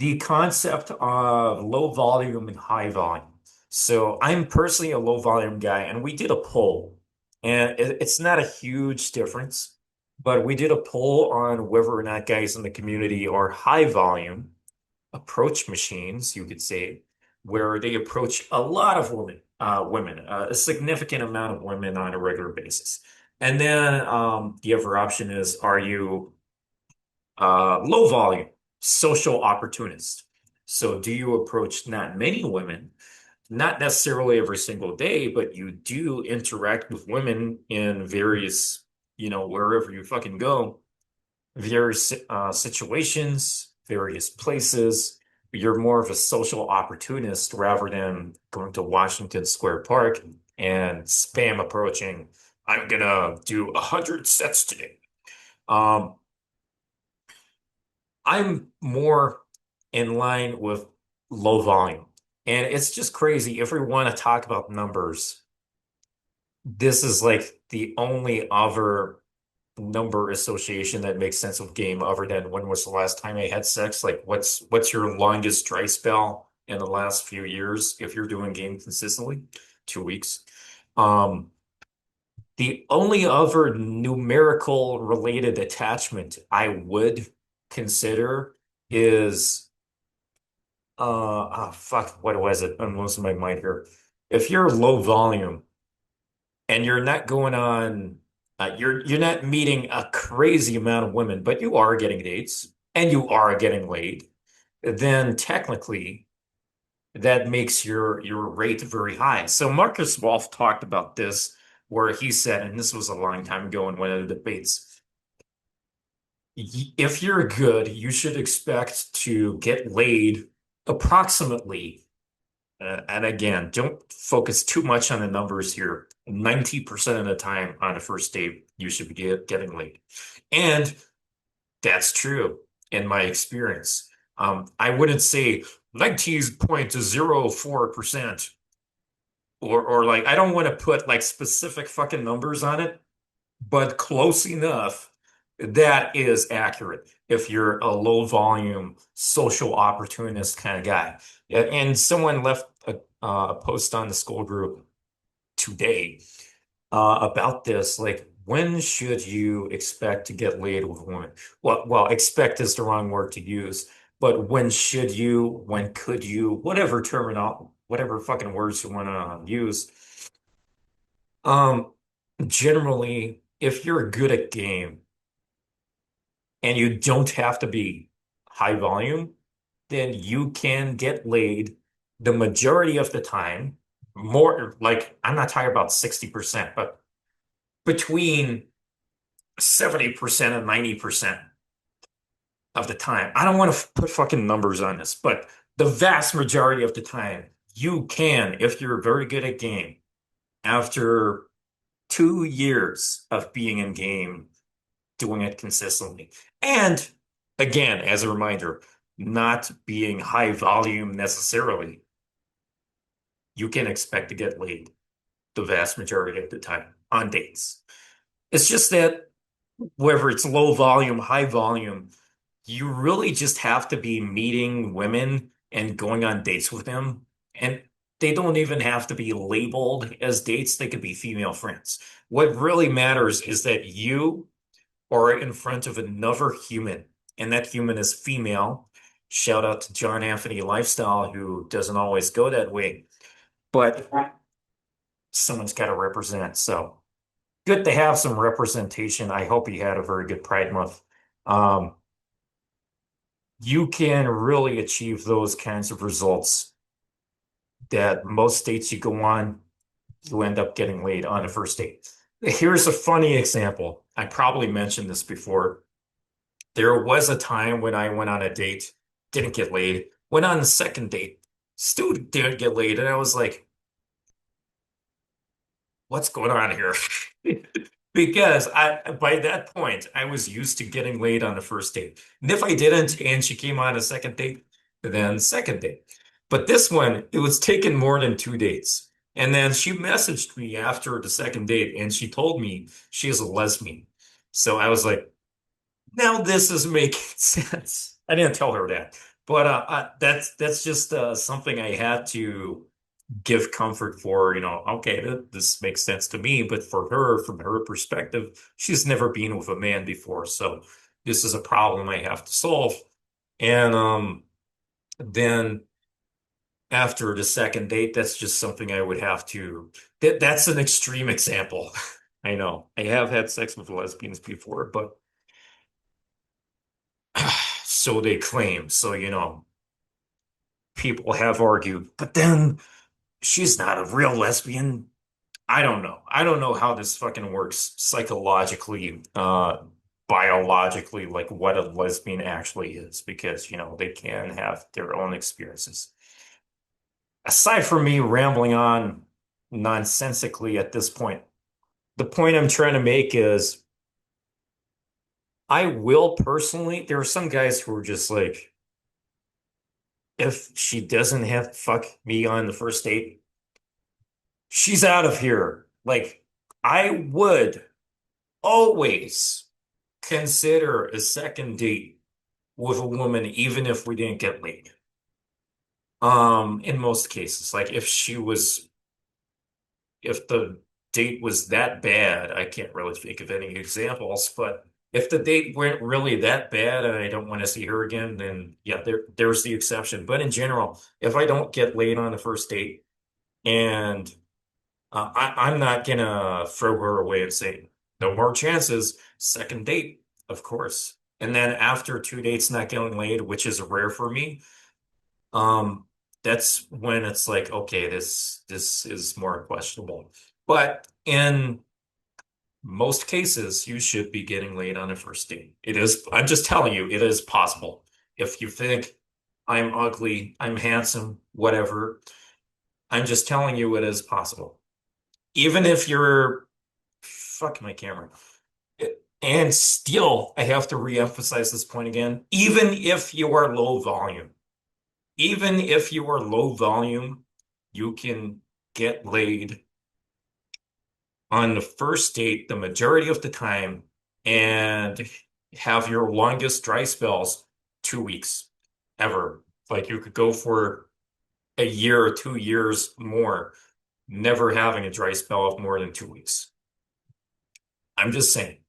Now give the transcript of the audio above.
the concept of low volume and high volume. So I'm personally a low volume guy, and we did a poll, and it's not a huge difference, but we did a poll on whether or not guys in the community are high volume approach machines, you could say, where they approach a lot of a significant amount of women on a regular basis. And then the other option is, are you low volume, social opportunist? So do you approach not many women, not necessarily every single day, but you do interact with women in various, wherever you fucking go, various situations, various places. You're more of a social opportunist rather than going to Washington Square Park and spam approaching. I'm gonna do 100 sets today. Um, I'm more in line with low volume. And it's just crazy. If we want to talk about numbers, this is like the only other number association that makes sense with game other than when was the last time I had sex? Like what's your longest dry spell in the last few years if you're doing game consistently? 2 weeks. Um, the only other numerical related attachment I would consider is fuck, what was it? I'm losing my mind here. If you're low volume and you're not going on, you're not meeting a crazy amount of women, but you are getting dates and you are getting laid, then technically that makes your rate very high. So Marcus Wolf talked about this, where he said, and this was a long time ago in one of the debates, if you're good, you should expect to get laid approximately. And again, don't focus too much on the numbers here. 90% of the time on a first date, you should be getting laid. And that's true in my experience. I wouldn't say 90.04%, or like, I don't want to put like specific fucking numbers on it, but close enough that is accurate if you're a low volume social opportunist kind of guy. And someone left a post on the Skool group today about this, like when should you expect to get laid with a woman? Well, expect is the wrong word to use, but when should you, when could you, whatever terminal, whatever fucking words you want to use. Um, Generally, if you're good at game and you don't have to be high volume, then you can get laid the majority of the time. More like, I'm not talking about 60%, but between 70% and 90% of the time. I don't want to put fucking numbers on this, but the vast majority of the time, you can, if you're very good at game, after 2 years of being in game, doing it consistently. And again, as a reminder, not being high volume necessarily, you can expect to get laid the vast majority of the time on dates. It's just that whether it's low volume, high volume, you really just have to be meeting women and going on dates with them. And they don't even have to be labeled as dates. They could be female friends. What really matters is that you are in front of another human, and that human is female. Shout out to John Anthony Lifestyle, who doesn't always go that way, but someone's got to represent. So good to have some representation. I hope he had a very good Pride Month. Um, you can really achieve those kinds of results that most dates you go on, you end up getting laid on a first date. Here's a funny example. I probably mentioned this before. There was a time when I went on a date, didn't get laid, went on a second date, still didn't get laid, and I was like, what's going on here? Because by that point, I was used to getting laid on the first date. And if I didn't, and she came on a second date, then second date. But this one, it was taken more than 2 dates. And then she messaged me after the second date and she told me she is a lesbian. So I was like, now this is making sense. I didn't tell her that, But that's just something I had to give comfort for, okay, this makes sense to me, but for her, from her perspective, she's never been with a man before, so this is a problem I have to solve. And then after the second date, that's just something I would have to, that's an extreme example. I know. I have had sex with lesbians before, but so they claim. So, people have argued, but then she's not a real lesbian. I don't know. I don't know how this fucking works psychologically, biologically, like what a lesbian actually is, because, they can have their own experiences. Aside from me rambling on nonsensically at this point, the point I'm trying to make is I will personally, there are some guys who are just like, if she doesn't have to fuck me on the first date, she's out of here. Like, I would always consider a second date with a woman, even if we didn't get laid. In most cases, like if the date was that bad, I can't really think of any examples, but if the date went really that bad and I don't want to see her again, then yeah, there's the exception. But in general, if I don't get laid on the first date and I'm not gonna throw her away and say, no more chances. Second date, of course. And then after 2 dates not getting laid, which is rare for me, um, that's when it's like, okay, this is more questionable. But in most cases, you should be getting laid on a first date. It is, I'm just telling you, it is possible. If you think I'm ugly, I'm handsome, whatever, I'm just telling you it is possible. Even if you're, fuck my camera. And still, I have to reemphasize this point again. Even if you are low volume, even if you are low volume, you can get laid on the first date the majority of the time and have your longest dry spells 2 weeks ever. Like you could go for a year or 2 years more, never having a dry spell of more than 2 weeks. I'm just saying.